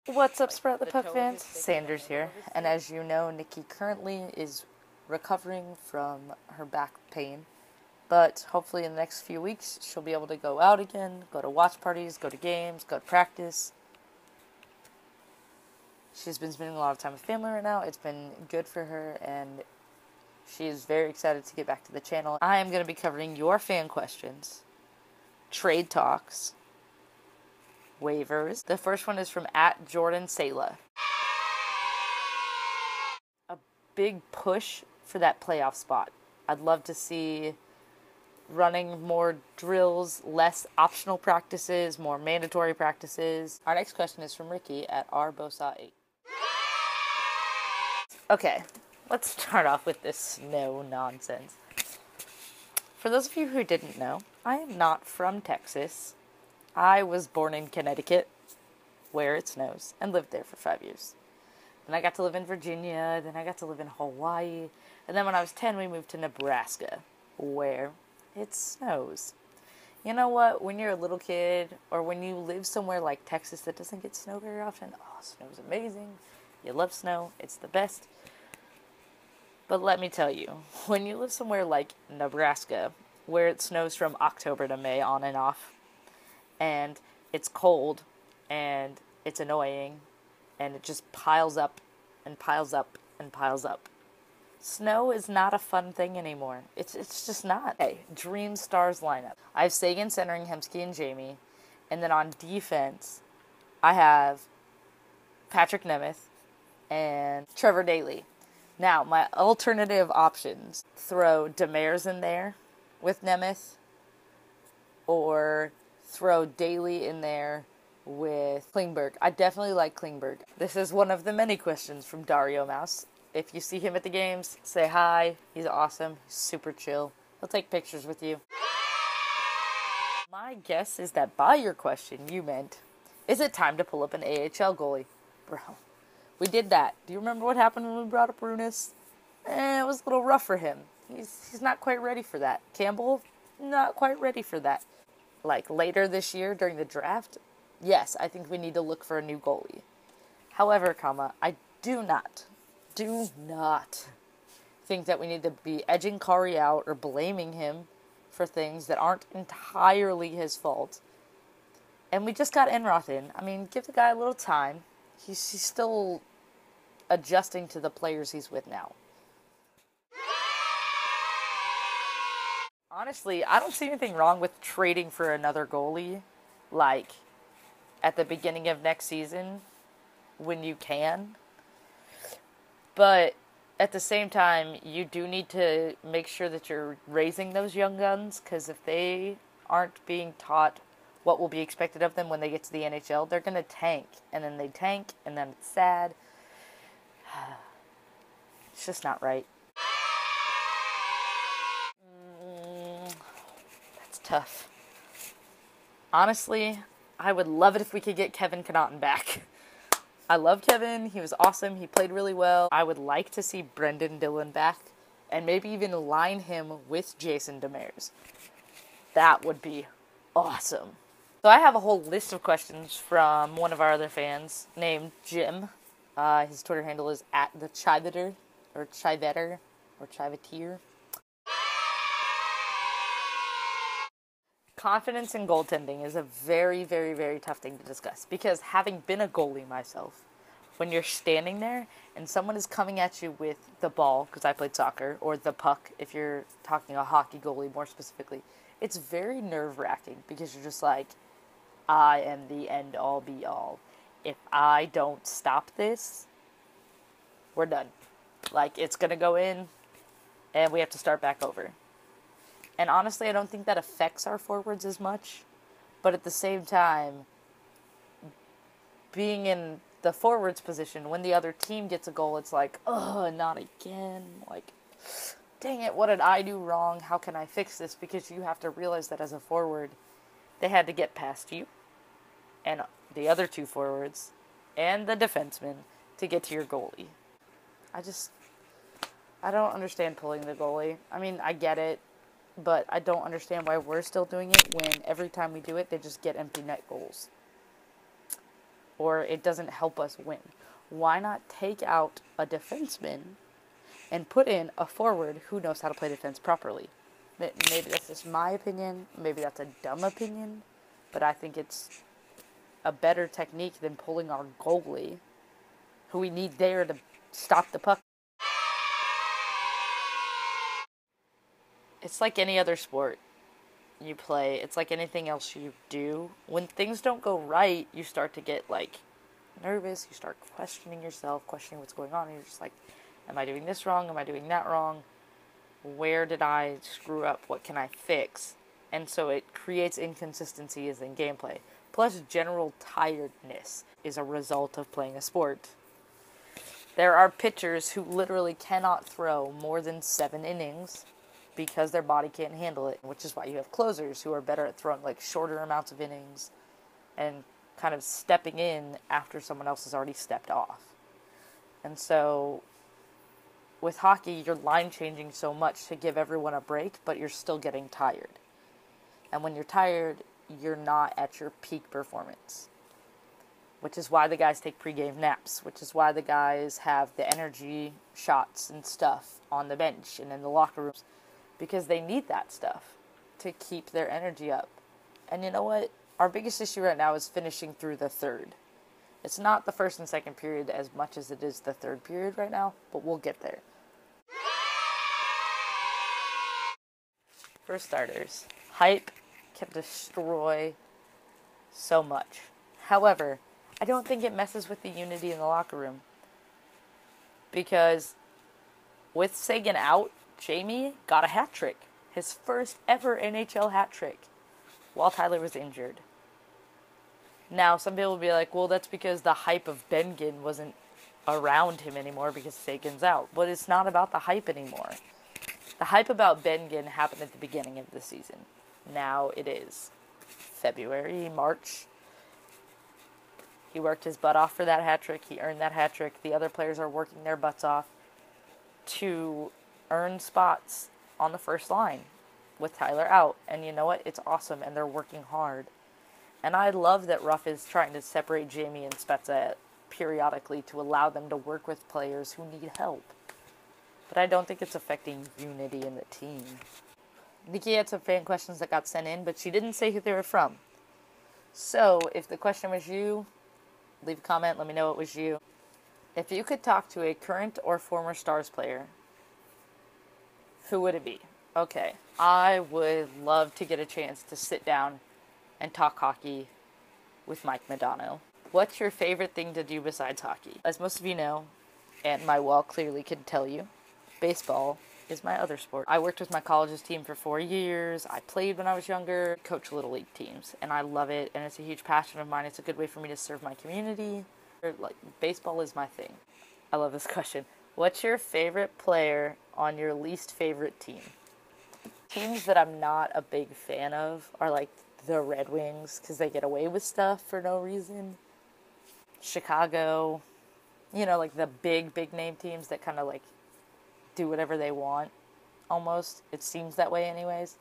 What's up, Sprout the Puck fans? Sanders here, and as you know, Nikki currently is recovering from her back pain, but hopefully in the next few weeks she'll be able to go out again, go to watch parties, go to games, go to practice. She's been spending a lot of time with family right now. It's been good for her, and she is very excited to get back to the channel. I am going to be covering your fan questions, trade talks, waivers. The first one is from @JordanSela. A big push for that playoff spot. I'd love to see running more drills, less optional practices, more mandatory practices. Our next question is from Ricky @RBosa8. Okay, let's start off with this snow nonsense. For those of you who didn't know, I am not from Texas. I was born in Connecticut, where it snows, and lived there for 5 years. Then I got to live in Virginia, then I got to live in Hawaii, and then when I was 10, we moved to Nebraska, where it snows. You know what? When you're a little kid, or when you live somewhere like Texas that doesn't get snow very often, oh, snow's amazing. You love snow. It's the best. But let me tell you, when you live somewhere like Nebraska, where it snows from October to May on and off, and it's cold, and it's annoying, and it just piles up, and piles up, and piles up. Snow is not a fun thing anymore. It's just not. Hey, Dream Stars lineup. I have Sagan centering Hemsky and Jamie, and then on defense, I have Patrick Nemeth and Trevor Daley. Now, my alternative options, throw Demers in there with Nemeth, or throw Daley in there with Klingberg. I definitely like Klingberg. This is one of the many questions from Dario Mouse. If you see him at the games, say hi. He's awesome. He's super chill. He'll take pictures with you. My guess is that by your question, you meant, is it time to pull up an AHL goalie? Bro, we did that. Do you remember what happened when we brought up Runas? It was a little rough for him. He's not quite ready for that. Campbell, not quite ready for that. Like later this year during the draft, yes, I think we need to look for a new goalie. However, I do not think that we need to be edging Kari out or blaming him for things that aren't entirely his fault. And we just got Enroth in. I mean, give the guy a little time. He's still adjusting to the players he's with now. Honestly, I don't see anything wrong with trading for another goalie, like, at the beginning of next season, when you can. But at the same time, you do need to make sure that you're raising those young guns, because if they aren't being taught what will be expected of them when they get to the NHL, they're going to tank, and then they tank, and then it's sad. It's just not right. That's tough. Honestly, I would love it if we could get Kevin Connaughton back. I love Kevin. He was awesome. He played really well. I would like to see Brendan Dillon back, and maybe even line him with Jason Demers. That would be awesome. So I have a whole list of questions from one of our other fans named Jim. His Twitter handle is @thechiveter, or Chivetter, or Chiveteer. Confidence in goaltending is a very, very, very tough thing to discuss, because having been a goalie myself, when you're standing there and someone is coming at you with the ball, because I played soccer, or the puck, if you're talking a hockey goalie more specifically, it's very nerve-wracking, because you're just like, I am the end-all, be-all. If I don't stop this, we're done. Like, it's going to go in, and we have to start back over. And honestly, I don't think that affects our forwards as much. But at the same time, being in the forwards position, when the other team gets a goal, it's like, oh, not again. Like, dang it, what did I do wrong? How can I fix this? Because you have to realize that as a forward, they had to get past you, and the other two forwards, and the defenseman, to get to your goalie. I don't understand pulling the goalie. I mean, I get it, but I don't understand why we're still doing it when every time we do it, they just get empty net goals. or it doesn't help us win. Why not take out a defenseman and put in a forward who knows how to play defense properly? Maybe that's just my opinion. Maybe that's a dumb opinion. But I think it's a better technique than pulling our goalie, who we need there to stop the puck. It's like any other sport you play. It's like anything else you do. When things don't go right, you start to get, like, nervous. You start questioning yourself, questioning what's going on. And you're just like, am I doing this wrong? Am I doing that wrong? Where did I screw up? What can I fix? And so it creates inconsistencies in gameplay. Plus, general tiredness is a result of playing a sport. There are pitchers who literally cannot throw more than 7 innings because their body can't handle it, which is why you have closers who are better at throwing like shorter amounts of innings and kind of stepping in after someone else has already stepped off. And so with hockey, you're line changing so much to give everyone a break, but you're still getting tired. And when you're tired, you're not at your peak performance, which is why the guys take pregame naps, which is why the guys have the energy shots and stuff on the bench and in the locker rooms, because they need that stuff to keep their energy up. And you know what? Our biggest issue right now is finishing through the third. It's not the first and second period as much as it is the third period right now, but we'll get there. For starters, hype can destroy so much. However, I don't think it messes with the unity in the locker room. Because with Sagan out, Jamie got a hat trick. His first ever NHL hat trick while Tyler was injured. Now, some people will be like, well, that's because the hype of Bengen wasn't around him anymore because Sagan's out. But it's not about the hype anymore. The hype about Bengen happened at the beginning of the season. Now it is February, March. He worked his butt off for that hat trick. He earned that hat trick. The other players are working their butts off to earn spots on the first line with Tyler out. And you know what? It's awesome, and they're working hard. And I love that Ruff is trying to separate Jamie and Spezza periodically to allow them to work with players who need help. But I don't think it's affecting unity in the team. Nikki had some fan questions that got sent in, but she didn't say who they were from. So, if the question was you, leave a comment, let me know it was you. If you could talk to a current or former Stars player, who would it be? Okay, I would love to get a chance to sit down and talk hockey with Mike Modano. What's your favorite thing to do besides hockey? As most of you know, and my wall clearly can tell you, baseball is my other sport. I worked with my college's team for 4 years. I played when I was younger, coach Little League teams, and I love it, and it's a huge passion of mine. It's a good way for me to serve my community. Like, baseball is my thing. I love this question. What's your favorite player on your least favorite team? Teams that I'm not a big fan of are like the Red Wings, because they get away with stuff for no reason. Chicago, you know, like the big name teams that kind of like do whatever they want, almost. It seems that way anyways.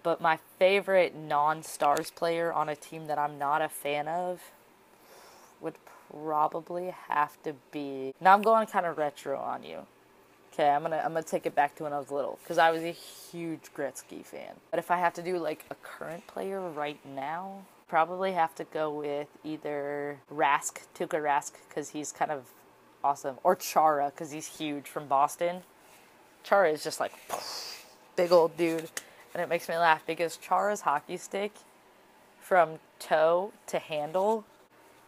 But my favorite non-Stars player on a team that I'm not a fan of would probably have to be... Now I'm going kind of retro on you. Okay, I'm gonna take it back to when I was little, because I was a huge Gretzky fan. But if I have to do like a current player right now, probably have to go with either Rask, Tuukka Rask, because he's kind of awesome, or Chara, because he's huge from Boston. Chara is just like big old dude, and it makes me laugh because Chara's hockey stick from toe to handle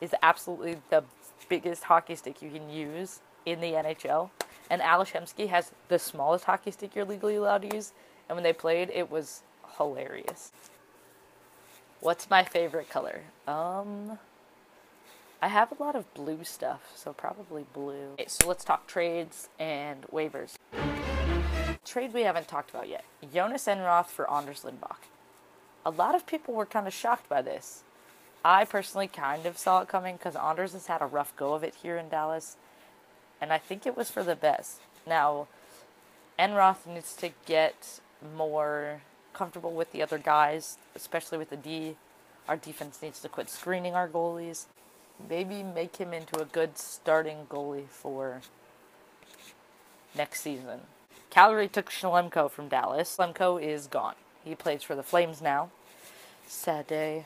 is absolutely the biggest hockey stick you can use in the NHL. And Alex Hemsky has the smallest hockey stick you're legally allowed to use. And when they played, it was hilarious. What's my favorite color? I have a lot of blue stuff, so probably blue. Okay, so let's talk trades and waivers. Trade we haven't talked about yet. Jonas Enroth for Anders Lindbach. A lot of people were kind of shocked by this. I personally kind of saw it coming because Anders has had a rough go of it here in Dallas. And I think it was for the best. Now, Enroth needs to get more comfortable with the other guys, especially with the D. Our defense needs to quit screening our goalies. Maybe make him into a good starting goalie for next season. Calgary took Schlemko from Dallas. Schlemko is gone. He plays for the Flames now. Sad day.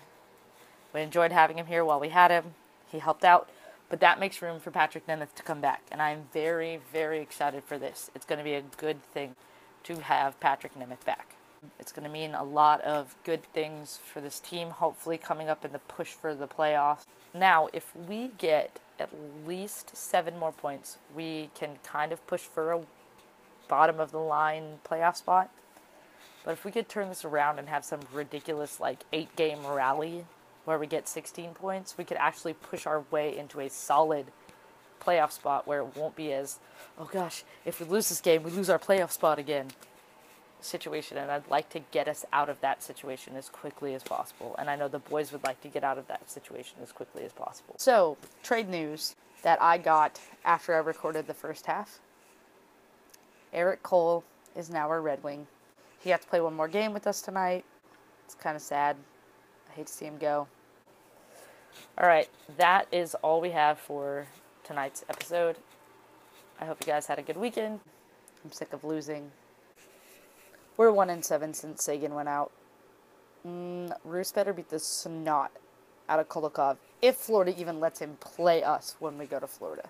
We enjoyed having him here while we had him. He helped out. But that makes room for Patrick Nemeth to come back. And I'm very, very excited for this. It's going to be a good thing to have Patrick Nemeth back. It's going to mean a lot of good things for this team, hopefully coming up in the push for the playoffs. Now, if we get at least 7 more points, we can kind of push for a bottom-of-the-line playoff spot. But if we could turn this around and have some ridiculous, 8-game rally where we get 16 points, we could actually push our way into a solid playoff spot where it won't be as, oh gosh, if we lose this game, we lose our playoff spot again situation. And I'd like to get us out of that situation as quickly as possible. And I know the boys would like to get out of that situation as quickly as possible. So, trade news that I got after I recorded the first half. Eric Cole is now our Red Wing. He got to play one more game with us tonight. It's kind of sad. I hate to see him go. Alright, that is all we have for tonight's episode. I hope you guys had a good weekend. I'm sick of losing. We're 1-7 since Sagan went out. Roos better beat the snot out of Kulikov if Florida even lets him play us when we go to Florida.